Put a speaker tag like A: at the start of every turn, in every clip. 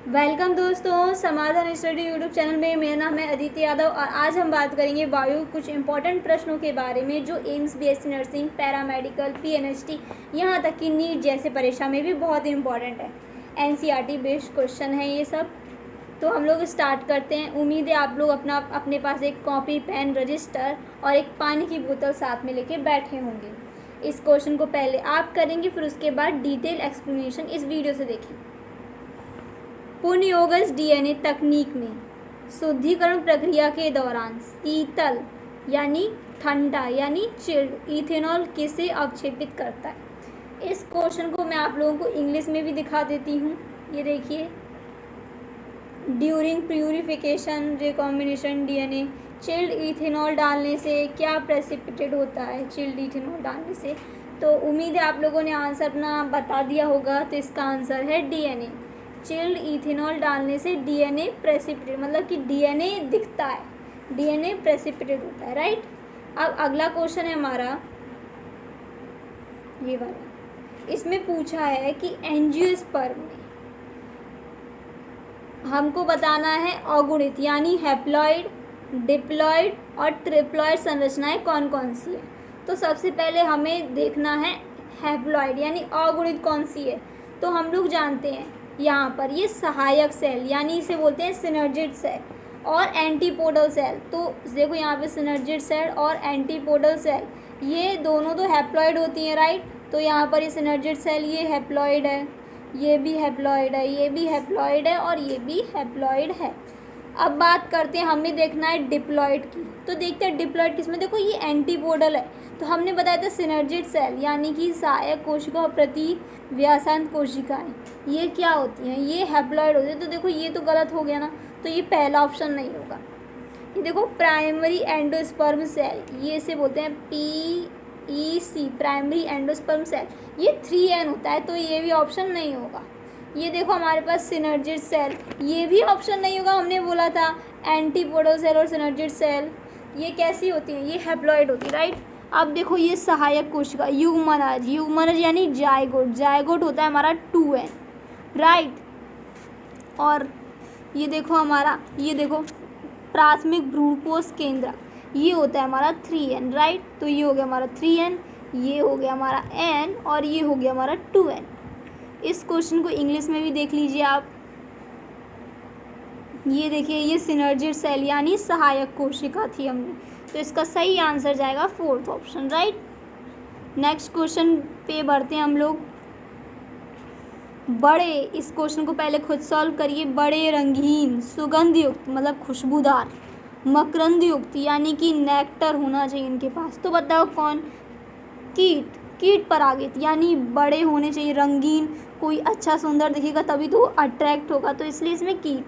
A: Welcome दोस्तों, समाधान study YouTube channel में। मेरा नाम है अदिति यादव और आज हम बात करेंगे वायु कुछ इंपॉर्टेंट प्रश्नों के बारे में जो एम्स, बीएससी नर्सिंग, पैरामेडिकल, पीएनएचटी, यहाँ तक कि नीट जैसे परीक्षा में भी बहुत इंपॉर्टेंट है। एनसीईआरटी बेस्ड क्वेश्चन है ये सब। तो हम लोग स्टार्ट करते हैं। उम्मीद है आप लोग अपने पास एक कॉपी, पेन, रजिस्टर और एक पानी की बोतल साथ में लेके बैठे होंगे। इस क्वेश्चन को पहले आप करेंगे, फिर उसके बाद डिटेल एक्सप्लेनेशन इस वीडियो से देखें। पुनर्योगज डीएनए तकनीक में शुद्धिकरण प्रक्रिया के दौरान शीतल यानी ठंडा यानी चिल्ड इथेनॉल किसे अवक्षेपित करता है। इस क्वेश्चन को मैं आप लोगों को इंग्लिश में भी दिखा देती हूँ। ये देखिए, during purification recombination DNA chilled ethanol डालने से क्या प्रेसिपिटेट होता है। चिल्ड इथेनॉल डालने से, तो उम्मीद है आप लोगों ने आंसर अपना बता दिया होगा। तो इसका आंसर है डीएनए। चिल्ड इथेनॉल डालने से डीएनए प्रेसिपिटेट, मतलब कि डीएनए दिखता है, डीएनए प्रेसिपिटेट होता है, राइट। अब अगला क्वेश्चन है हमारा ये वाला। इसमें पूछा है कि एंजियोस्पर्म में हमको बताना है अगुणित यानी हैप्लॉइड, डिप्लॉइड और ट्रिप्लॉइड संरचनाएं कौन कौन सी है। तो सबसे पहले हमें देखना है हैप्लॉइड यानी अगुणित कौन सी है। तो हम लोग जानते हैं यहाँ पर ये सहायक सेल यानी इसे बोलते हैं सिनर्जिड सेल और एंटीपोडल सेल। तो देखो यहाँ पे सिनर्जिड सेल और एंटीपोडल सेल ये दोनों तो हैप्लॉइड होती हैं, राइट। तो यहाँ पर ये सिनर्जिड सेल ये हैप्लॉइड है, ये भी हैप्लॉइड है, ये भी हैप्लॉइड है और ये भी हैप्लॉइड है। अब बात करते हैं, हमें देखना है डिप्लॉइड की। तो देखते हैं डिप्लॉइड किसमें। देखो ये एंटीपोडल है, तो हमने बताया था सिनर्जिड सेल यानी कि सहायक कोशिका और प्रति व्यासांत कोशिकाएं ये क्या होती हैं, ये हैप्लॉइड होती है। तो देखो ये तो गलत हो गया ना, तो ये पहला ऑप्शन नहीं होगा। ये देखो प्राइमरी एंडोस्पर्म सेल, ये से बोलते हैं PEC प्राइमरी एंडोस्पर्म सेल, ये 3N होता है, तो ये भी ऑप्शन नहीं होगा। ये देखो हमारे पास सिनर्जिड सेल, ये भी ऑप्शन नहीं होगा। हमने बोला था एंटीपोडल सेल और सिनर्जिड सेल ये कैसी होती हैं, ये हैप्लॉइड होती है, राइट। अब देखो ये सहायक कोशिका युग्मनज, युग्मनज यानी जायगोट, जायगोट होता है हमारा 2N, राइट। और ये देखो हमारा, ये देखो प्राथमिक भ्रूणपोष केंद्र, ये होता है हमारा 3N, राइट। तो ये हो गया हमारा 3N, ये हो गया हमारा N और ये हो गया हमारा 2N। इस क्वेश्चन को इंग्लिश में भी देख लीजिए आप। ये देखिए ये सिनर्जिड सेल यानी सहायक कोशिका थी हमने, तो इसका सही आंसर जाएगा 4th option, right. Next question पे बढ़ते हैं हम लोग। बड़े, इस क्वेश्चन को पहले खुद सॉल्व करिए। बड़े रंगीन सुगंध युक्त मतलब खुशबूदार मकरंद युक्त यानी कि नेक्टर होना चाहिए इनके पास। तो बताओ कौन। कीट, कीट परागित यानी बड़े होने चाहिए, रंगीन, कोई अच्छा सुंदर दिखेगा तभी तो अट्रैक्ट होगा, तो इसलिए इसमें कीट।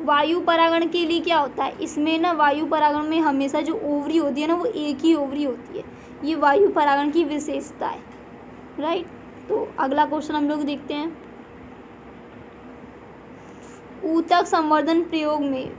A: वायु परागण के लिए क्या होता है, इसमें ना वायु परागण में हमेशा जो ओवरी होती है ना वो एक ही ओवरी होती है, ये वायु परागण की विशेषता है, राइट। तो अगला क्वेश्चन हम लोग देखते हैं। ऊतक संवर्धन प्रयोग में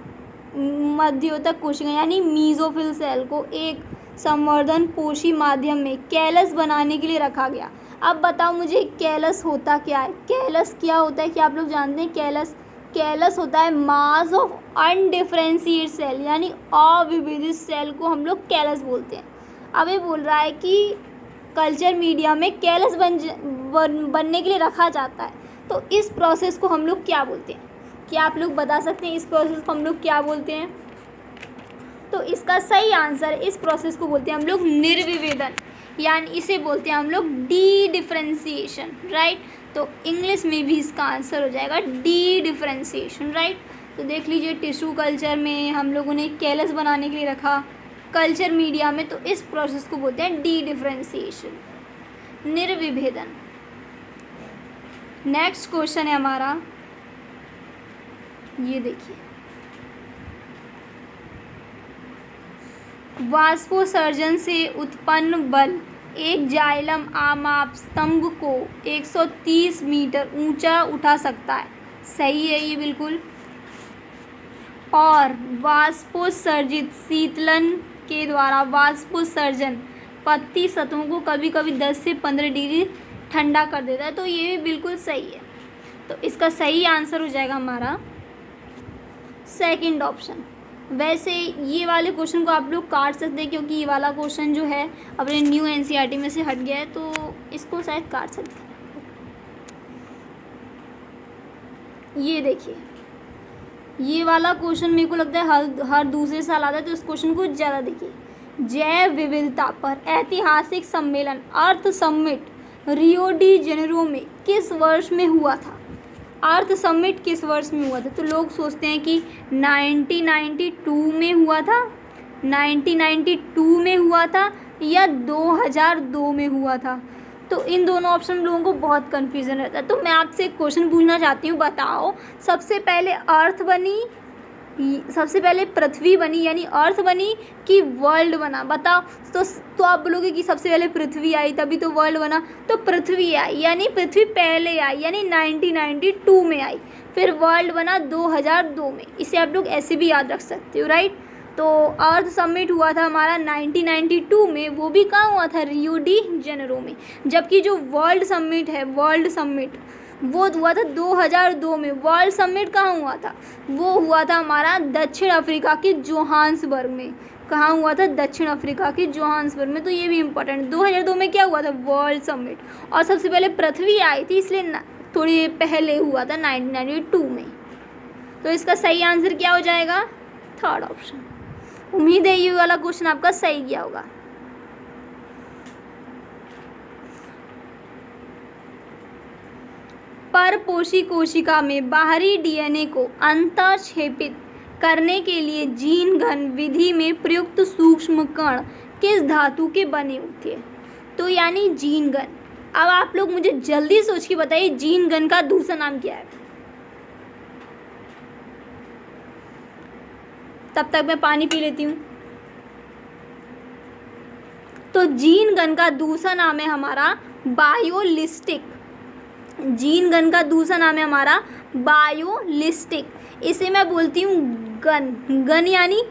A: मध्योतक कोशिका यानी मीजोफिल सेल को एक संवर्धन पोषी माध्यम में कैलस बनाने के लिए रखा गया। अब बताओ मुझे कैलस होता क्या है। कैलस क्या होता है, क्या आप लोग जानते हैं कैलस। कैलस होता है मास ऑफ अनडिफरेंशिएट सेल यानी अविभेदित सेल को हम लोग कैलस बोलते हैं। अब ये बोल रहा है कि कल्चर मीडिया में कैलस बनने के लिए रखा जाता है, तो इस प्रोसेस को हम लोग क्या बोलते हैं। क्या आप लोग बता सकते हैं इस प्रोसेस को हम लोग क्या बोलते हैं। तो इसका सही आंसर, इस प्रोसेस को बोलते हैं हम लोग निर्विभेदन, यानी इसे बोलते हैं हम लोग डी डिफरेंशिएशन, राइट। तो इंग्लिश में भी इसका आंसर हो जाएगा डी डिफरेंशिएशन, राइट। तो देख लीजिए टिश्यू कल्चर में हम लोगों ने कैलस बनाने के लिए रखा, कल्चर मीडिया में, तो इस प्रोसेस को बोलते हैं डी डिफरेंशिएशन, निर्विभेदन। नेक्स्ट क्वेश्चन है हमारा, ये देखिए। वाष्पोत्सर्जन से उत्पन्न बल एक जाइलम आमाप स्तंभ को 130 मीटर ऊंचा उठा सकता है, सही है ये बिल्कुल। और वाष्पोत्सर्जित शीतलन के द्वारा वाष्पोत्सर्जन पत्ती सतहों को कभी कभी 10 से 15 डिग्री ठंडा कर देता है, तो ये भी बिल्कुल सही है। तो इसका सही आंसर हो जाएगा हमारा सेकंड ऑप्शन। वैसे ये वाले क्वेश्चन को आप लोग काट सकते हैं क्योंकि ये वाला क्वेश्चन जो है अपने न्यू एनसीईआरटी में से हट गया है, तो इसको शायद काट सकते हैं। ये देखिए, ये वाला क्वेश्चन मेरे को लगता है हर दूसरे साल आता है, तो इस क्वेश्चन को ज़्यादा देखिए। जैव विविधता पर ऐतिहासिक सम्मेलन अर्थ समिट रियो डी जेनेरो में किस वर्ष में हुआ था? अर्थ समिट किस वर्ष में हुआ था? तो लोग सोचते हैं कि 1992 में हुआ था, 1992 में हुआ था या 2002 में हुआ था। तो इन दोनों ऑप्शन में लोगों को बहुत कन्फ्यूज़न रहता है। तो मैं आपसे एक क्वेश्चन पूछना चाहती हूँ, बताओ सबसे पहले अर्थ बनी, सबसे पहले पृथ्वी बनी यानी अर्थ बनी कि वर्ल्ड बना? बताओ। तो आप बोलोगे कि सबसे पहले पृथ्वी आई तभी तो वर्ल्ड बना। तो पृथ्वी आई यानी पृथ्वी पहले आई यानी 1992 में आई, फिर वर्ल्ड बना 2002 में। इसे आप लोग ऐसे भी याद रख सकते हो, राइट। तो अर्थ समिट हुआ था हमारा 1992 में, वो भी कहाँ हुआ था? रियो डी जेनेरो में। जबकि जो वर्ल्ड समिट है, वर्ल्ड समिट वो हुआ था 2002 में। वर्ल्ड समिट कहाँ हुआ था? वो हुआ था हमारा दक्षिण अफ्रीका के जोहान्सबर्ग में। कहाँ हुआ था? दक्षिण अफ्रीका के जोहान्सबर्ग में। तो ये भी इम्पोर्टेंट, 2002 में क्या हुआ था? World summit. और सबसे पहले पृथ्वी आई थी, इसलिए थोड़ी पहले हुआ था 1992 में। तो इसका सही आंसर क्या हो जाएगा? Third option. उम्मीद है ये वाला क्वेश्चन आपका सही गया होगा। परपोषी कोशिका में बाहरी डीएनए को अंतःक्षेपित करने के लिए जीन घन विधि में प्रयुक्त सूक्ष्म कण किस धातु के बने होते हैं? तो यानी जीन घन। अब आप लोग मुझे जल्दी सोच के बताइए जीन घन का दूसरा नाम क्या है? तब तक मैं पानी पी लेती हूँ। तो जीन घन का दूसरा नाम है हमारा बायोलिस्टिक। जीन गन का दूसरा नाम है हमारा बायोलिस्टिक। इसे मैं बोलती हूँ गन। गन यानी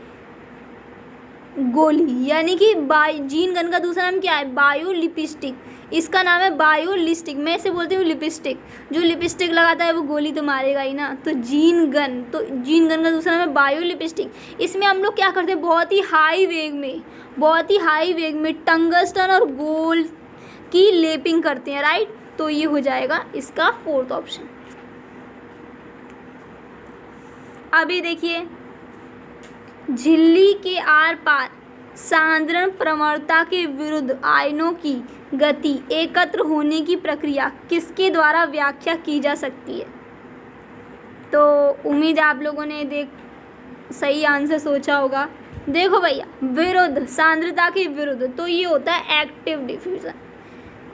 A: गोली, यानी कि जीन गन का दूसरा नाम क्या है? बायोलिपिस्टिक। इसका नाम है बायोलिस्टिक। मैं इसे बोलती हूँ लिपस्टिक। जो लिपस्टिक लगाता है वो गोली तो मारेगा ही ना। तो जीन गन का दूसरा नाम है बायोलिपिस्टिक। इसमें हम लोग क्या करते हैं? बहुत ही हाई वेग में टंगस्टन और गोल्ड की लेपिंग करते हैं, राइट। तो ये हो जाएगा इसका फोर्थ ऑप्शन। अभी देखिए, झिल्ली के आर पार सांद्रण प्रवणता के विरुद्ध आयनों की गति एकत्र होने की प्रक्रिया किसके द्वारा व्याख्या की जा सकती है? तो उम्मीद है आप लोगों ने सही आंसर सोचा होगा। देखो भैया, विरुद्ध, सांद्रता के विरुद्ध, तो ये होता है एक्टिव डिफ्यूज़न।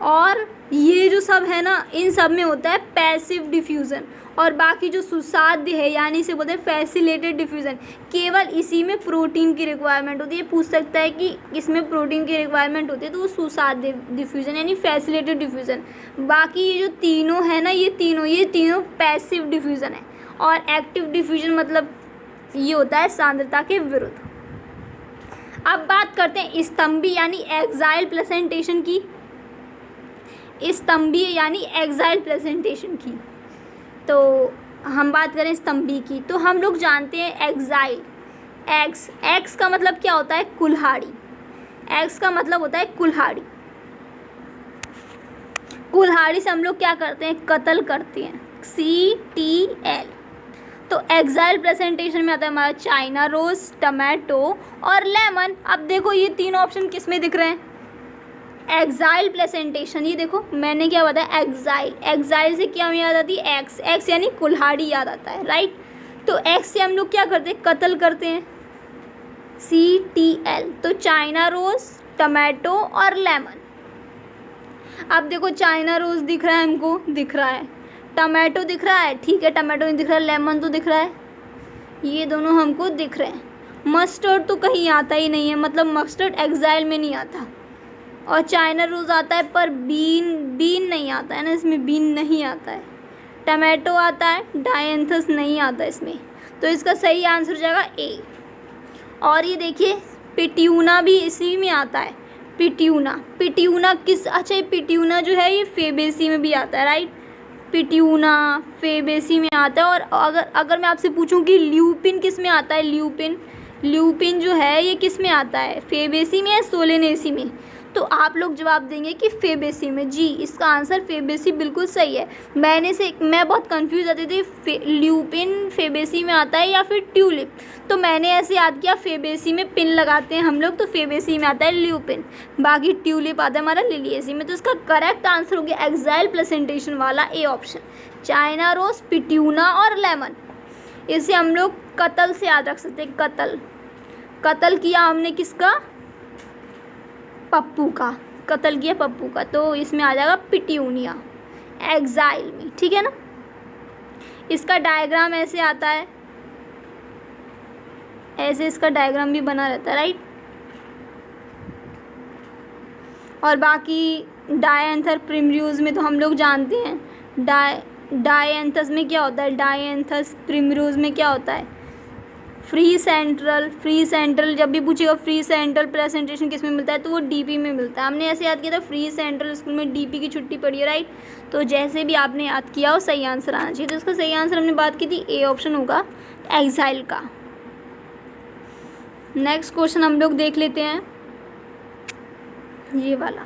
A: और ये जो सब है ना, इन सब में होता है पैसिव डिफ्यूज़न। और बाकी जो सुसाध्य है यानी इसे बोलते हैं फैसिलिटेटेड डिफ्यूज़न, केवल इसी में प्रोटीन की रिक्वायरमेंट होती है। पूछ सकता है कि इसमें प्रोटीन की रिक्वायरमेंट होती है तो वो सुसाध्य डिफ्यूज़न यानी फैसिलिटेटेड डिफ्यूज़न। बाकी ये जो तीनों है ना, ये तीनों पैसिव डिफ्यूज़न है। और एक्टिव डिफ्यूज़न मतलब ये होता है सांद्रता के विरुद्ध। अब बात करते हैं स्तंभी यानी एक्साइल प्रेजेंटेशन की। स्तंभीय यानी एक्साइल प्रेजेंटेशन की। तो हम बात करें स्तंभी की, तो हम लोग जानते हैं एक्साइल, एक्स का मतलब क्या होता है? कुल्हाड़ी। एक्स का मतलब होता है कुल्हाड़ी। कुल्हाड़ी से हम लोग क्या करते हैं? कत्ल करते हैं, CTL। तो एक्साइल प्रेजेंटेशन में आता है हमारा चाइना रोज, टमाटो और लेमन। अब देखो ये तीन ऑप्शन किस में दिख रहे हैं? Excel presentation. ये देखो मैंने क्या बताया? एक्साइल से क्या याद आती है? एक्स यानी कुल्हाड़ी याद आता है, राइट। तो एक्स से हम लोग क्या करते हैं? कत्ल करते हैं, CTL। तो चाइना रोज, टमाटो और लेमन। अब देखो चाइना रोज दिख रहा है हमको, दिख रहा है। टमाटो दिख रहा है, ठीक है, टमाटो नहीं दिख रहा है, लेमन तो दिख रहा है। ये दोनों हमको दिख रहे हैं। मस्टर्ड तो कहीं आता ही नहीं है, मतलब मस्टर्ड एक्साइल में नहीं आता। और चाइना रोज आता है पर बीन नहीं आता है ना, इसमें बीन नहीं आता है। टमाटो आता है, डायंथस नहीं आता इसमें। तो इसका सही आंसर हो जाएगा A। और ये देखिए पिट्यूना भी इसी में आता है। पिट्यूना किस, अच्छा ये पिट्यूना जो है ये फेबेसी में भी आता है, राइट। पिट्यूना, फेबेसी में आता है। और अगर मैं आपसे पूछूं कि ल्यूपिन किस में आता है, ल्यूपिन जो है ये किस में आता है, फेबेसी में या सोलेनेसी में, तो आप लोग जवाब देंगे कि फेबेसी में। जी, इसका आंसर फेबेसी बिल्कुल सही है। मैं बहुत कंफ्यूज आती थी ल्यूपिन फेबेसी में आता है या फिर ट्यूलिप, तो मैंने ऐसे याद किया फेबेसी में पिन लगाते हैं हम लोग, तो फेबेसी में आता है ल्यूपिन, बाकी ट्यूलिप आता है हमारा लिलिएसी में। तो इसका करेक्ट आंसर हो गया एक्साइल प्लेसेंटेशन वाला ए ऑप्शन, चाइना रोज, पिट्यूना और लेमन। इसे हम लोग कतल से याद रख सकते हैं, कतल किया हमने किसका, पप्पू का, कत्ल किया पप्पू का, तो इसमें आ जाएगा पिट्यूनिया एक्साइल में, ठीक है ना। इसका डायग्राम ऐसे आता है, ऐसे इसका डायग्राम भी बना रहता है, राइट। और बाकी डायएंथर प्रिमरूज में तो हम लोग जानते हैं, डायएंथस में क्या होता है, डायएंथस प्रिमरूज में क्या होता है, फ्री सेंट्रल जब भी पूछेगा फ्री सेंट्रल प्रेजेंटेशन किस में मिलता है, तो वो डीपी में मिलता है। हमने ऐसे याद किया था फ्री सेंट्रल स्कूल में डीपी की छुट्टी पड़ी है, राइट। तो जैसे भी आपने याद किया हो सही आंसर आना चाहिए। तो इसका सही आंसर हमने बात की थी ए ऑप्शन होगा एक्साइल का। नेक्स्ट क्वेश्चन हम लोग देख लेते हैं, ये वाला।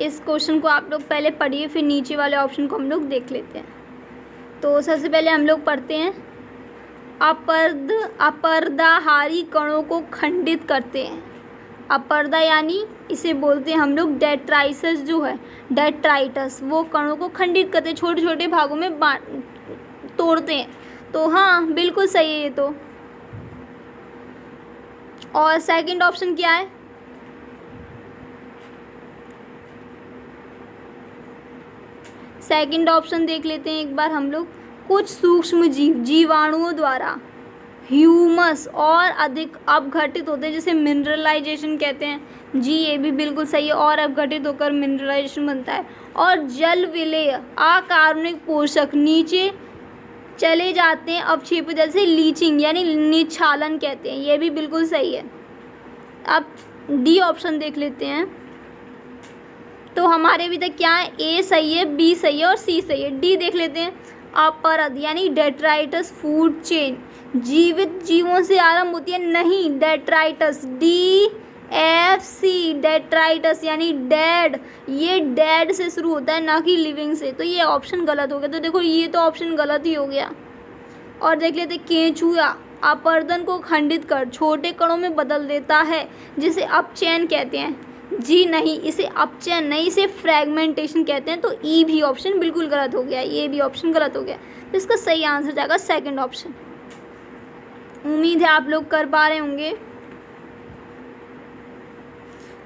A: इस क्वेश्चन को आप लोग पहले पढ़िए, फिर नीचे वाले ऑप्शन को हम लोग देख लेते हैं। तो सबसे पहले हम लोग पढ़ते हैं, अपर्दाहारी कणों को खंडित करते हैं। अपर्दा यानी इसे बोलते हैं हम लोग डेट्राइटस, जो है डेट्राइटस, वो कणों को खंडित करते हैं, छोटे छोटे भागों में तोड़ते हैं। तो हाँ, बिल्कुल सही है ये तो। और सेकंड ऑप्शन क्या है, सेकंड ऑप्शन देख लेते हैं एक बार हम लोग। कुछ सूक्ष्म जीवाणुओं द्वारा ह्यूमस और अधिक अपघटित होते हैं, जिसे मिनरलाइजेशन कहते हैं। जी, ये भी बिल्कुल सही है, और अपघटित होकर मिनरलाइजेशन बनता है। और जल विलेय अकार्बनिक पोषक नीचे चले जाते हैं अवक्षेपित जल से, लीचिंग यानी निक्षालन कहते हैं। ये भी बिल्कुल सही है। अब डी ऑप्शन देख लेते हैं। तो हमारे अभी तक क्या है, ए सही है, बी सही है और सी सही है। डी देख लेते हैं, अपरद यानी डेट्राइटस फूड चेन, जीवित जीवों से आरंभ होती है, नहीं, detritus, D F C, detritus यानी डेड, ये डेड से शुरू होता है ना कि लिविंग से। तो ये ऑप्शन गलत हो गया। तो देखो ये तो ऑप्शन गलत ही हो गया। और देख लेते केंचुआ अपरदन को खंडित कर छोटे कणों में बदल देता है, जिसे अपचयन कहते हैं। जी नहीं, इसे अपचयन नहीं, इसे फ्रैगमेंटेशन कहते हैं। तो ई भी ऑप्शन बिल्कुल गलत हो गया, ये भी ऑप्शन गलत हो गया। तो इसका सही आंसर जाएगा सेकंड ऑप्शन। उम्मीद है आप लोग कर पा रहे होंगे।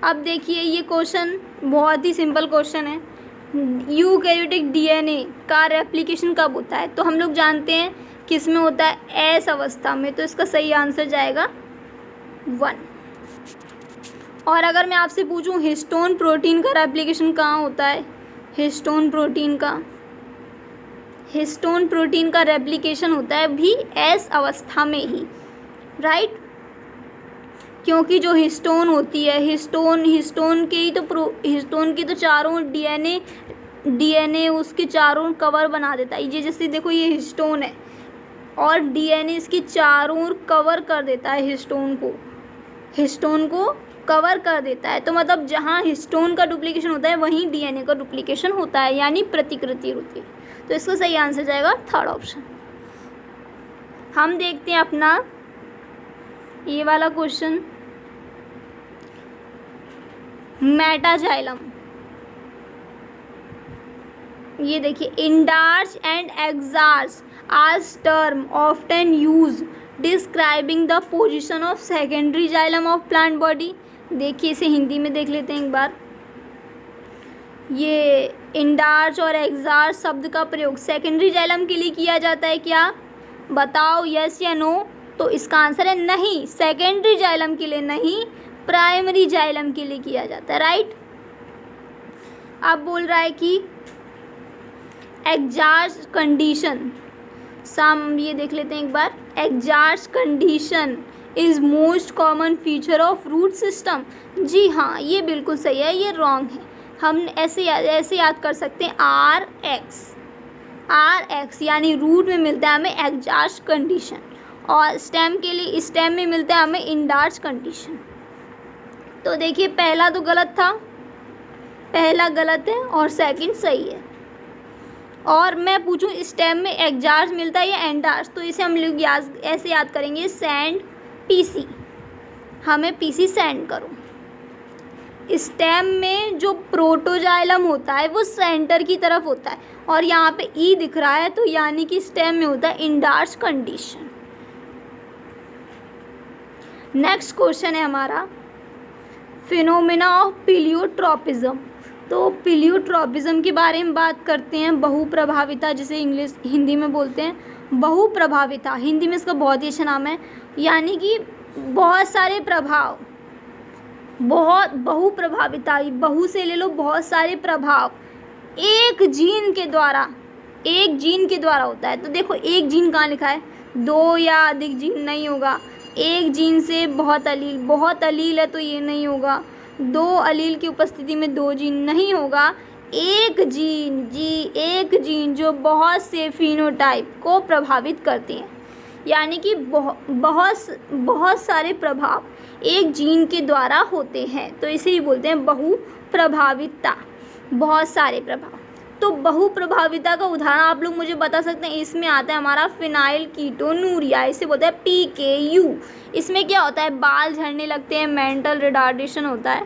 A: अब देखिए ये क्वेश्चन बहुत ही सिंपल क्वेश्चन है। यूकैरियोटिक डीएनए का रेप्लिकेशन कब होता है? तो हम लोग जानते हैं किस में होता है, एस अवस्था में। तो इसका सही आंसर जाएगा 1। और अगर मैं आपसे पूछूं हिस्टोन प्रोटीन का रेप्लिकेशन कहाँ होता है, हिस्टोन प्रोटीन का रेप्लिकेशन होता है भी एस अवस्था में ही, राइट। क्योंकि जो हिस्टोन होती है, हिस्टोन की तो चारों डीएनए उसके चारों कवर बना देता है। ये जैसे देखो ये हिस्टोन है और डीएनए इसकी चारों ओर कवर कर देता है, हिस्टोन को कवर कर देता है। तो मतलब जहाँ हिस्टोन का डुप्लीकेशन होता है वहीं डीएनए का डुप्लीकेशन होता है, यानी प्रतिकृति होती है। तो इसका सही आंसर जाएगा थर्ड ऑप्शन। हम देखते हैं अपना ये वाला क्वेश्चन, मेटाजाइलम। ये देखिए, endarch and exarch as term often used describing the position of secondary xylem of plant body। देखिए इसे हिंदी में देख लेते हैं एक बार। ये इंडार्च और एक्सार्च शब्द का प्रयोग सेकेंडरी जाइलम के लिए किया जाता है क्या? बताओ यस या नो। तो इसका आंसर है नहीं, सेकेंडरी जाइलम के लिए नहीं, प्राइमरी जाइलम के लिए किया जाता है, राइट। अब बोल रहा है कि एक्सार्च कंडीशन, ये देख लेते हैं एक बार। Exarch condition is most common feature of root system. जी हाँ, ये बिल्कुल सही है, ये रॉन्ग है। हम ऐसे याद कर सकते हैं RX यानी रूट में मिलता है हमें एग्जास्ट कंडीशन, और स्टेम में मिलता है हमें इंडार्च कंडीशन। तो देखिए पहला तो गलत था, पहला गलत है और सेकंड सही है। और मैं पूछूं स्टेम में एग्जास्ट मिलता है या एंडार्च, तो इसे हम लोग ऐसे याद करेंगे सेंड PC, हमें PC सेंड करो। स्टेम में जो प्रोटोजाइलम होता है वो सेंटर की तरफ होता है, और यहाँ पे E दिख रहा है, तो यानी कि स्टेम में होता है इंडार्च कंडीशन। नेक्स्ट क्वेश्चन है हमारा फिनोमेना ऑफ पिलियोट्रोपिज्म। तो पिलियोट्रोपिज्म के बारे में बात करते हैं, बहुप्रभाविता जिसे हिंदी में बोलते हैं बहुप्रभाविता, हिंदी में इसका बहुत ही अच्छा नाम है, यानी कि बहुत सारे प्रभाव, बहुप्रभाविता, बहु से ले लो बहुत सारे प्रभाव एक जीन के द्वारा होता है। तो देखो एक जीन कहाँ लिखा है, 2 या अधिक जीन नहीं होगा, एक जीन से बहुत अलील है तो ये नहीं होगा, 2 अलील की उपस्थिति में 2 जीन नहीं होगा, एक जीन जो बहुत से फिनोटाइप को प्रभावित करते हैं, यानी कि बहुत सारे प्रभाव एक जीन के द्वारा होते हैं, तो इसे ही बोलते हैं बहुप्रभाविता, बहुत सारे प्रभाव। तो बहुप्रभाविता का उदाहरण आप लोग मुझे बता सकते हैं, इसमें आता है हमारा फिनाइल कीटोनूरिया, इसे बोलते हैं PKU। इसमें क्या होता है, बाल झड़ने लगते हैं, मेंटल रिटार्डेशन होता है।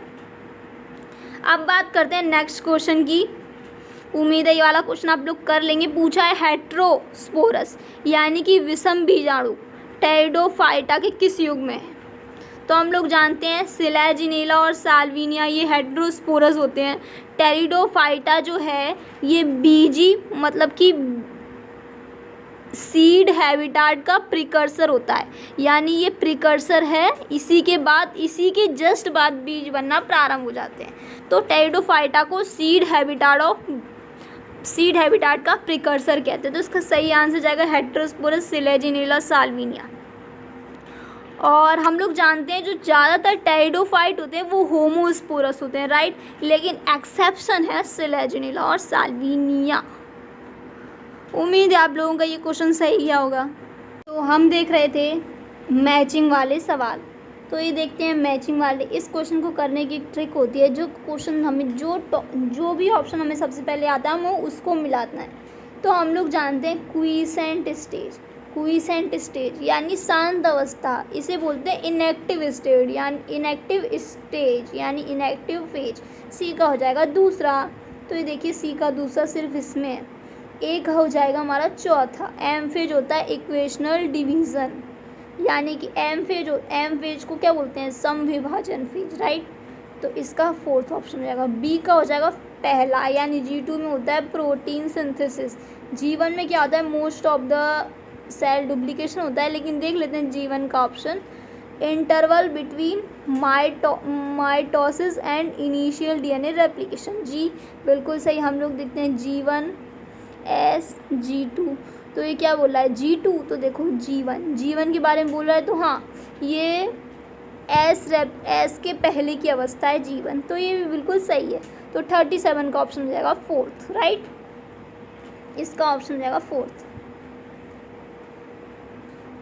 A: अब बात करते हैं नेक्स्ट क्वेश्चन की, उम्मीद है ये वाला क्वेश्चन आप लोग कर लेंगे। पूछा है हेट्रोस्पोरस यानी कि विषम बीजाणु टेरिडोफाइटा के किस युग में है। तो हम लोग जानते हैं सिलेजिनेला और साल्विनिया ये हेट्रोस्पोरस होते हैं। टेरिडोफाइटा जो है ये बीजी मतलब कि सीड हैबिटाट का प्रिकर्सर होता है, यानी ये प्रिकर्सर है, इसी के जस्ट बाद बीज बनना प्रारंभ हो जाते हैं। तो टेरिडोफाइटा को सीड हैबिटाट का प्रिकर्सर कहते हैं। तो इसका सही आंसर जाएगा हेट्रोस्पोरस सिलेजिनेला साल्विनिया। और हम लोग जानते हैं जो ज़्यादातर टेरिडोफाइट होते हैं वो होमोस्पोरस होते हैं, राइट, लेकिन एक्सेप्शन है सिलेजिनेला और साल्विनिया। उम्मीद है आप लोगों का ये क्वेश्चन सही गया होगा। तो हम देख रहे थे मैचिंग वाले सवाल, तो ये देखते हैं मैचिंग वाले। इस क्वेश्चन को करने की ट्रिक होती है, जो क्वेश्चन हमें जो भी ऑप्शन हमें सबसे पहले आता है वो उसको मिलाना है। तो हम लोग जानते हैं क्वीसेंट स्टेज यानी शांत अवस्था, इसे बोलते हैं इनएक्टिव स्टेज यानी इनएक्टिव फेज। सी का हो जाएगा दूसरा, तो ये देखिए सी का दूसरा सिर्फ इसमें है। ए का हो जाएगा हमारा चौथा। एम फेज होता है इक्वेशनल डिवीज़न, यानी कि एम फेज को क्या बोलते हैं, समविभाजन फेज, राइट। तो इसका फोर्थ ऑप्शन हो जाएगा। बी का हो जाएगा पहला, यानी G2 में होता है प्रोटीन सिंथेसिस। G1 में क्या होता है, most of the cell duplication होता है, लेकिन देख लेते हैं G1 का option, interval between mitosis and initial DNA replication. जी बिल्कुल सही, हम लोग देखते हैं G1 S G2, तो ये क्या बोल रहा है G2, तो देखो G1 के बारे में बोल रहा है, तो हाँ ये एस के पहले की अवस्था है G1, तो ये भी बिल्कुल सही है। तो 37 का ऑप्शन हो जाएगा फोर्थ, राइट, इसका ऑप्शन हो जाएगा फोर्थ,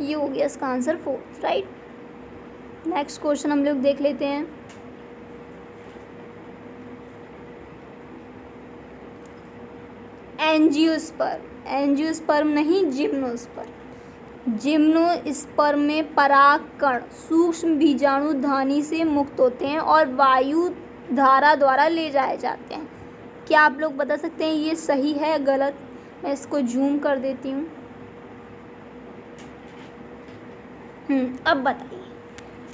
A: ये हो गया इसका answer fourth, right. Next question हम लोग देख लेते हैं। एंजियोस्पर्म नहीं, जिम्नोस्पर्म में परागकण सूक्ष्म बीजाणु धानी से मुक्त होते हैं और वायु धारा द्वारा ले जाए जाते हैं। क्या आप लोग बता सकते हैं ये सही है गलत? मैं इसको जूम कर देती हूँ। अब बताइए,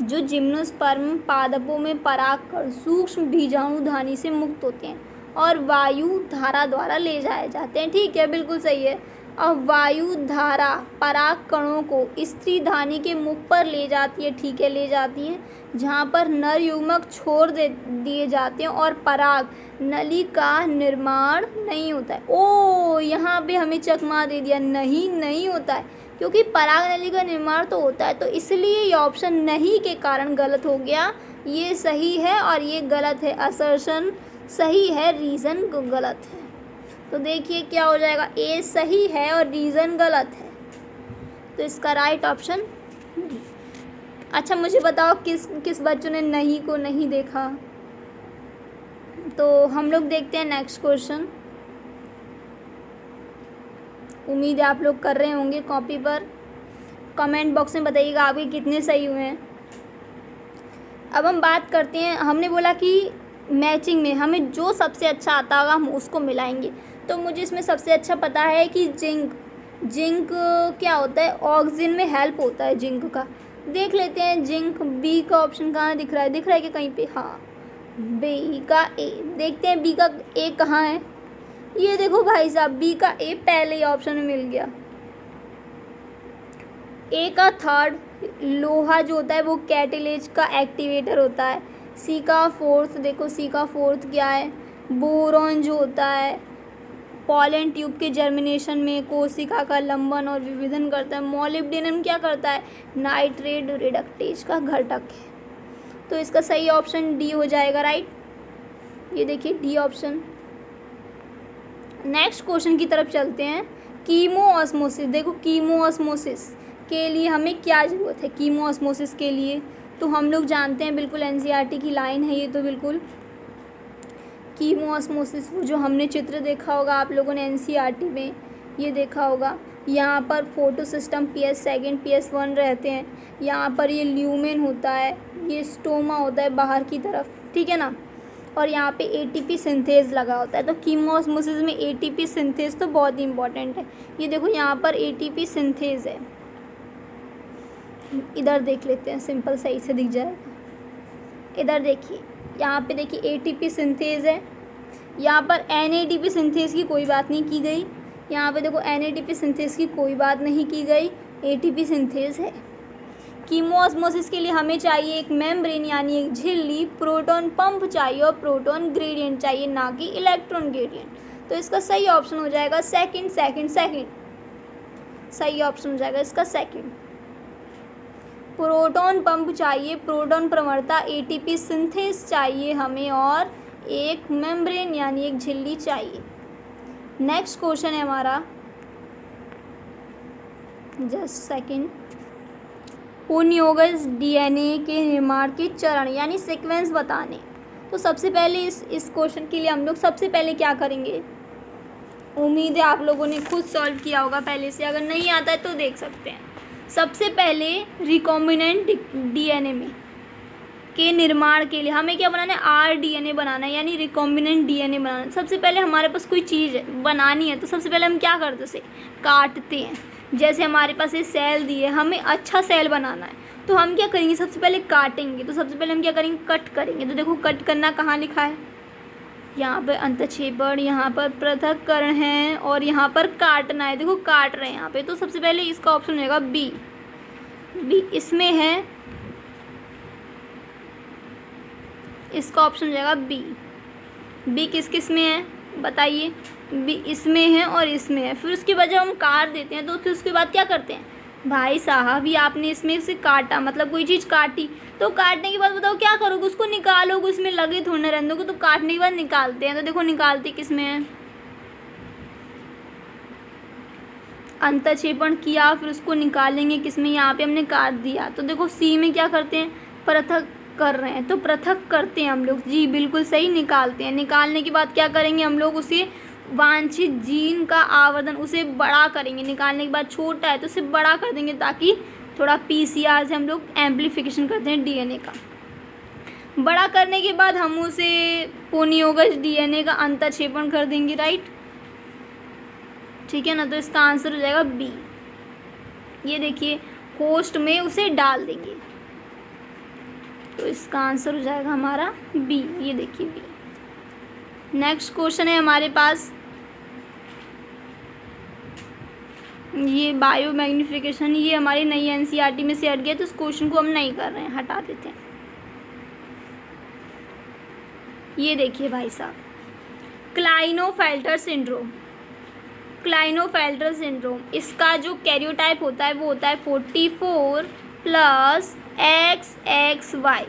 A: जो जिम्नोस्पर्म पादपों में परागकण सूक्ष्म बीजाणु धानी से मुक्त होते हैं और वायु धारा द्वारा ले जाए जाते हैं, ठीक है, बिल्कुल सही है। अब वायु धारा पराग कणों को स्त्री धानी के मुख पर ले जाती है, ठीक है, ले जाती है, जहाँ पर नर युग्मक छोड़ दिए जाते हैं और पराग नली का निर्माण नहीं होता है। ओ, यहाँ पे हमें चकमा दे दिया, नहीं होता है, क्योंकि पराग नली का निर्माण तो होता है, तो इसलिए ये ऑप्शन नहीं के कारण गलत हो गया। ये सही है और ये गलत है। असर्शन सही है, रीज़न गलत है। तो देखिए क्या हो जाएगा, ए सही है और रीज़न गलत है, तो इसका राइट ऑप्शन डी। अच्छा मुझे बताओ किस किस बच्चों ने नहीं को नहीं देखा। तो हम लोग देखते हैं नेक्स्ट क्वेश्चन। उम्मीद है आप लोग कर रहे होंगे कॉपी पर। कमेंट बॉक्स में बताइएगा आपके कितने सही हुए हैं। अब हम बात करते हैं, हमने बोला कि मैचिंग में हमें जो सबसे अच्छा आता होगा हम उसको मिलाएंगे। तो मुझे इसमें सबसे अच्छा पता है कि जिंक क्या होता है, ऑक्सीजन में हेल्प होता है जिंक का। देख लेते हैं जिंक, बी का ऑप्शन कहाँ दिख रहा है कि कहीं पे, हाँ बी का ए। देखते हैं बी का ए कहाँ है। ये देखो भाई साहब, बी का ए पहले ही ऑप्शन में मिल गया। ए का थर्ड, लोहा जो होता है वो कैटेलेज का एक्टिवेटर होता है। सी का फोर्थ, देखो सी का फोर्थ क्या है, बोरॉन जो होता है पॉलन ट्यूब के जर्मिनेशन में कोशिका का लंबन और विभेदन करता है। मॉलिब्डेनम क्या करता है, नाइट्रेट रिडक्टेज का घटक है। तो इसका सही ऑप्शन डी हो जाएगा, राइट। ये देखिए डी ऑप्शन। नेक्स्ट क्वेश्चन की तरफ चलते हैं। कीमोऑस्मोसिस, देखो कीमोऑस्मोसिस के लिए हमें क्या ज़रूरत है। कीमोऑस्मोसिस के लिए तो हम लोग जानते हैं, बिल्कुल एनसीईआरटी की लाइन है ये, तो बिल्कुल कीमोऑस्मोसिस जो हमने चित्र देखा होगा आप लोगों ने एनसीईआरटी में, ये देखा होगा। यहाँ पर photo system PS second PS 1 रहते हैं। यहाँ पर ये ल्यूमेन होता है, ये स्टोमा होता है बाहर की तरफ, ठीक है ना। और यहाँ पे ATP सिंथेज लगा होता है। तो कीमोऑस्मोसिस में ATP सिंथेज तो बहुत ही इंपॉर्टेंट है। ये देखो यहाँ पर ATP सिंथेज है, इधर देख लेते हैं, सिंपल सही से दिख जाएगा। इधर देखिए, यहाँ पे देखिए ATP सिंथेज है। यहाँ पर NADP सिंथेज की कोई बात नहीं की गई। यहाँ पे देखो NADP सिंथेज की कोई बात नहीं की गई, ATP सिंथेज है। कीमोऑस्मोसिस के लिए हमें चाहिए एक मेम्ब्रेन यानी एक झिल्ली, प्रोटॉन पंप चाहिए और प्रोटॉन ग्रेडियंट चाहिए, ना कि इलेक्ट्रॉन ग्रेडियंट। तो इसका सही ऑप्शन हो जाएगा सेकंड। सही ऑप्शन हो जाएगा इसका सेकंड। प्रोटॉन पंप चाहिए, प्रोटॉन प्रवणता, ATP सिंथेज चाहिए हमें और एक मेम्ब्रेन यानी एक झिल्ली चाहिए। नेक्स्ट क्वेश्चन है हमारा, जस्ट सेकंड। होमोलोगस DNA के निर्माण के चरण यानी सीक्वेंस बताने। तो सबसे पहले इस क्वेश्चन के लिए हम लोग सबसे पहले क्या करेंगे, उम्मीद है आप लोगों ने खुद सॉल्व किया होगा पहले से, अगर नहीं आता है तो देख सकते हैं। सबसे पहले रिकॉम्बिनेंट DNA में के निर्माण के लिए हमें क्या बनाना है, rDNA बनाना है, यानी रिकॉम्बिनेंट DNA बनाना है। सबसे पहले हमारे पास कोई चीज़ बनानी है तो सबसे पहले हम क्या करते हैं, उसे काटते हैं। जैसे हमारे पास ये सेल दिए, हमें अच्छा सेल बनाना है तो हम क्या करेंगे, सबसे पहले काटेंगे। तो सबसे पहले हम क्या करेंगे, कट करेंगे। तो देखो कट करना कहाँ लिखा है, यहाँ पर अंतःक्षेपण, यहाँ पर पृथक्करण है और यहाँ पर काटना है। देखो काट रहे हैं यहाँ पे। तो सबसे पहले इसका ऑप्शन हो जाएगा बी इसमें है, इसका ऑप्शन हो जाएगा बी किस किस में है बताइए, बी इसमें है और इसमें है। फिर उसके बाद जब हम काट देते हैं तो फिर उसके बाद क्या करते हैं, भाई साहब ये आपने इसमें से काटा, मतलब कोई चीज़ काटी, तो काटने के बाद बताओ क्या करोगे, उसको निकालोगे, उसमें लगे थोड़े रहने दोगे। तो काटने के बाद निकालते हैं। तो देखो निकालते किस में है, अंतःक्षेपण किया, फिर उसको निकालेंगे किस में, यहाँ पे हमने काट दिया। तो देखो सी में क्या करते हैं, पृथक कर रहे हैं, तो पृथक करते हैं हम लोग, जी बिल्कुल सही, निकालते हैं। निकालने के बाद क्या करेंगे हम लोग, उसे वांछित जीन का आवर्धन, उसे बड़ा करेंगे। निकालने के बाद छोटा है तो उसे बड़ा कर देंगे ताकि थोड़ा PCR से हम लोग एम्प्लीफिकेशन करते हैं DNA का। बड़ा करने के बाद हम उसे होमोलोगस DNA का अंतःक्षेपण कर देंगे, राइट, ठीक है ना। तो इसका आंसर हो जाएगा बी। ये देखिए होस्ट में उसे डाल देंगे, तो इसका आंसर हो जाएगा हमारा बी। ये देखिए बी। नेक्स्ट क्वेश्चन है हमारे पास, ये बायो मैग्निफिकेशन, ये हमारी नई NCERT में से हट गया तो इस क्वेश्चन को हम नहीं कर रहे हैं, हटा देते हैं। ये देखिए भाई साहब, क्लाइनोफेल्टर सिंड्रोम, क्लाइनोफेल्टर सिंड्रोम, इसका जो कैरियोटाइप होता है वो होता है 44 + XXY।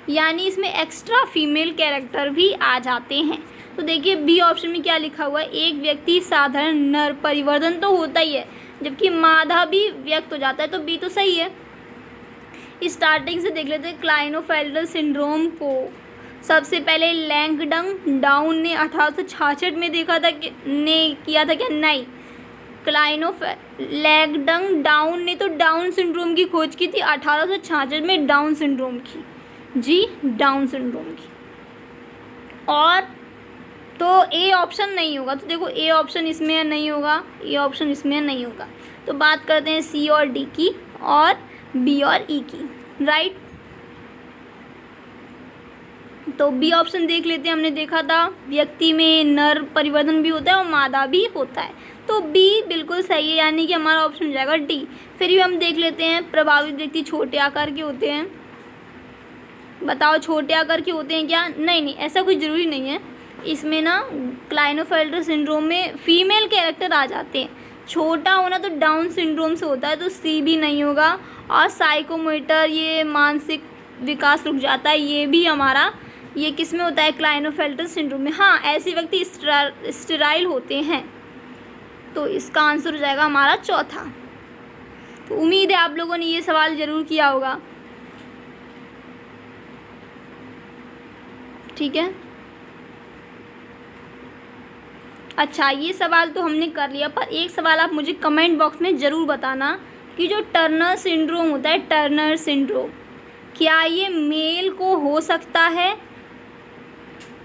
A: यानी इसमें एक्स्ट्रा फीमेल कैरेक्टर भी आ जाते हैं। तो देखिए बी ऑप्शन में क्या लिखा हुआ है, एक व्यक्ति साधारण नर परिवर्तन तो होता ही है, जबकि मादा भी व्यक्त हो जाता है, तो बी तो सही है। स्टार्टिंग से देख लेते हैं, क्लाइनोफेल्टर सिंड्रोम को सबसे पहले लैंगडन डाउन ने 1866 में देखा था कि किया था क्या, नहीं, लैंगडन डाउन ने तो डाउन सिंड्रोम की खोज की थी 1866 में, डाउन सिंड्रोम की, जी डाउन सिंड्रोम की। और तो ए ऑप्शन नहीं होगा, तो देखो ए ऑप्शन इसमें नहीं होगा, ए ऑप्शन इसमें नहीं होगा। तो बात करते हैं सी और डी की और बी और ई की, राइट। तो बी ऑप्शन देख लेते हैं, हमने देखा था व्यक्ति में नर परिवर्तन भी होता है और मादा भी होता है, तो बी बिल्कुल सही है, यानी कि हमारा ऑप्शन हो जाएगा डी। फिर भी हम देख लेते हैं, प्रभावित व्यक्ति छोटे आकार के होते हैं, बताओ छोटे आकार के होते हैं क्या, नहीं, ऐसा कुछ ज़रूरी नहीं है। इसमें ना क्लाइनोफेल्टर सिंड्रोम में फीमेल कैरेक्टर आ जाते हैं, छोटा होना तो डाउन सिंड्रोम से होता है, तो सी भी नहीं होगा। और साइकोमोटर, ये मानसिक विकास रुक जाता है, ये भी हमारा, ये किस में होता है, क्लाइनोफेल्टर सिंड्रोम में। हाँ, ऐसे व्यक्ति स्टेराइल होते हैं, तो इसका आंसर हो जाएगा हमारा चौथा। तो उम्मीद है आप लोगों ने ये सवाल ज़रूर किया होगा, ठीक है। अच्छा, ये सवाल तो हमने कर लिया, पर एक सवाल आप मुझे कमेंट बॉक्स में ज़रूर बताना कि जो टर्नर सिंड्रोम होता है, टर्नर सिंड्रोम, क्या ये मेल को हो सकता है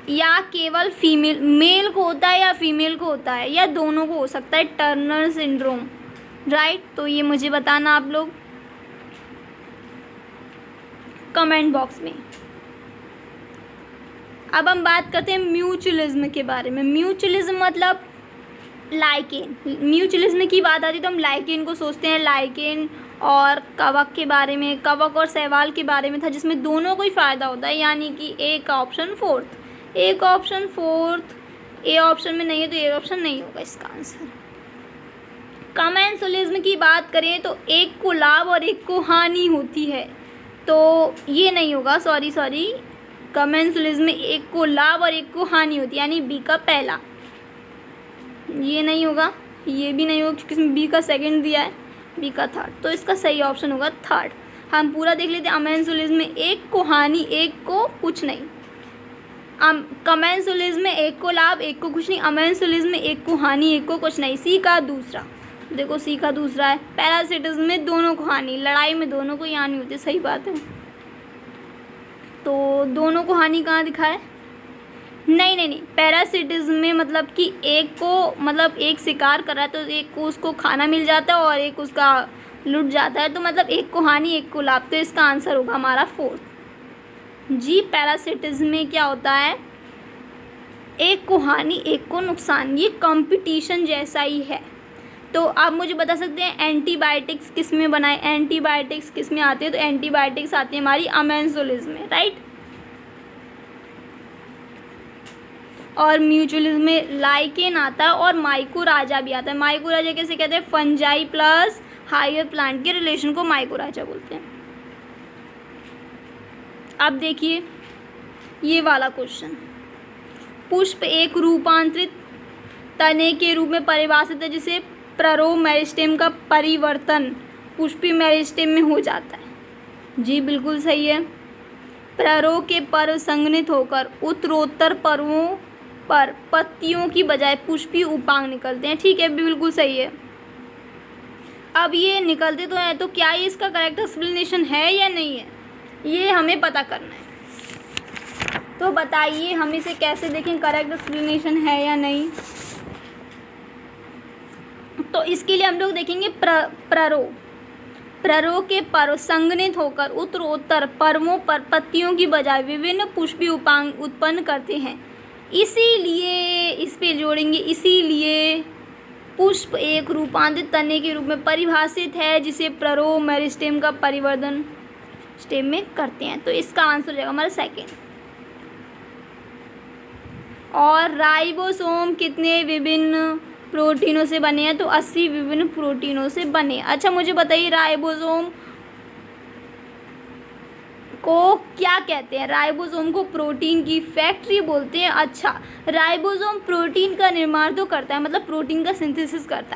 A: या केवल फीमेल, मेल को होता है या फीमेल को होता है, या दोनों को हो सकता है टर्नर सिंड्रोम, राइट। तो ये मुझे बताना आप लोग कमेंट बॉक्स में। अब हम बात करते हैं म्यूचुअलिज्म के बारे में। म्यूचुअलिज्म मतलब लाइकेन, म्यूचुअलिज्म की बात आती है तो हम लाइकेन को सोचते हैं, लाइकेन और कवक के बारे में, कवक और शैवाल के बारे में था, जिसमें दोनों को ही फ़ायदा होता है, यानी कि ए का ऑप्शन फोर्थ, ए का ऑप्शन फोर्थ, ए ऑप्शन में नहीं है तो ए ऑप्शन नहीं होगा इसका आंसर। कमेंसुलिज्म की बात करें तो एक को लाभ और एक को हानि होती है, तो ये नहीं होगा, सॉरी, कमेंसुलिज्म में एक को लाभ और एक को हानि होती है, यानी बी का पहला, ये नहीं होगा, ये भी नहीं होगा क्योंकि इसमें बी का सेकंड दिया है, बी का थर्ड, तो इसका सही ऑप्शन होगा थर्ड। हम पूरा देख लेते हैं, अमेंसुलिज्म में एक को हानि एक को कुछ नहीं, कमेंसुलिज्म में एक को लाभ एक को कुछ नहीं, अमेंसुलिज्म में एक को हानि एक को कुछ नहीं। सी का दूसरा, देखो सी का दूसरा है। पैरासिटिज्म में दोनों को हानि, लड़ाई में दोनों को ही हानि होती है, सही बात है। तो दोनों को हानि कहाँ दिखा है, नहीं, पैरासिटिज्म में मतलब कि एक को, मतलब एक शिकार कर रहा है तो एक को उसको खाना मिल जाता है और एक उसका लुट जाता है, तो मतलब एक को हानि एक को लाभ, तो इसका आंसर होगा हमारा फोर्थ, जी। पैरासिटिज्म में क्या होता है, एक को हानि एक को नुकसान, ये कंपटीशन जैसा ही है। तो आप मुझे बता सकते हैं एंटीबायोटिक्स किस में बनाए, एंटीबायोटिक्स किस में आते हैं, तो एंटीबायोटिक्स आती है हमारी अमेंसुलिज्म में, राइट। और म्यूचुअलिज्म में लाइकेन आता है और माइकोराजा भी आता है। माइकोराजा कैसे कहते हैं, फंजाई प्लस हायर प्लांट के रिलेशन को माइकोराजा बोलते हैं। अब देखिए ये वाला क्वेश्चन, पुष्प एक रूपांतरित तने के रूप में परिभाषित है जिसे प्ररो मेरिस्टेम का परिवर्तन पुष्पी मेरिस्टेम में हो जाता है, जी बिल्कुल सही है। प्ररो के पर्व संघनित होकर उत्तरोत्तर पर्वों पर पत्तियों की बजाय पुष्पी उपांग निकलते हैं, ठीक है, बिल्कुल सही है। अब ये निकलते तो हैं, तो क्या ये इसका करेक्ट एक्सप्लेनेशन है या नहीं है, ये हमें पता करना है। तो बताइए हम इसे कैसे देखें, करेक्ट एक्सप्लेनेशन है या नहीं। तो इसके लिए हम लोग देखेंगे प्ररो के पर्व संघनित होकर उत्तरोत्तर पर्वों पर पत्तियों की बजाय विभिन्न पुष्पी उपांग उत्पन्न करते हैं, इसीलिए इस पे जोड़ेंगे, इसीलिए पुष्प एक रूपांतरित तने के रूप में परिभाषित है जिसे प्ररो मेरिस्टेम का परिवर्तन स्टेम में करते हैं, तो इसका आंसर हो जाएगा हमारा सेकेंड। और राइबोसोम कितने विभिन्न प्रोटीनों से बने हैं, तो 80 विभिन्न प्रोटीनों से बने। अच्छा मुझे बताइए राइबोसोम को क्या कहते हैं? राइबोसोम को प्रोटीन की फैक्ट्री बोलते हैं। अच्छा, राइबोसोम प्रोटीन का निर्माण तो करता है, मतलब प्रोटीन का सिंथेसिस करता है।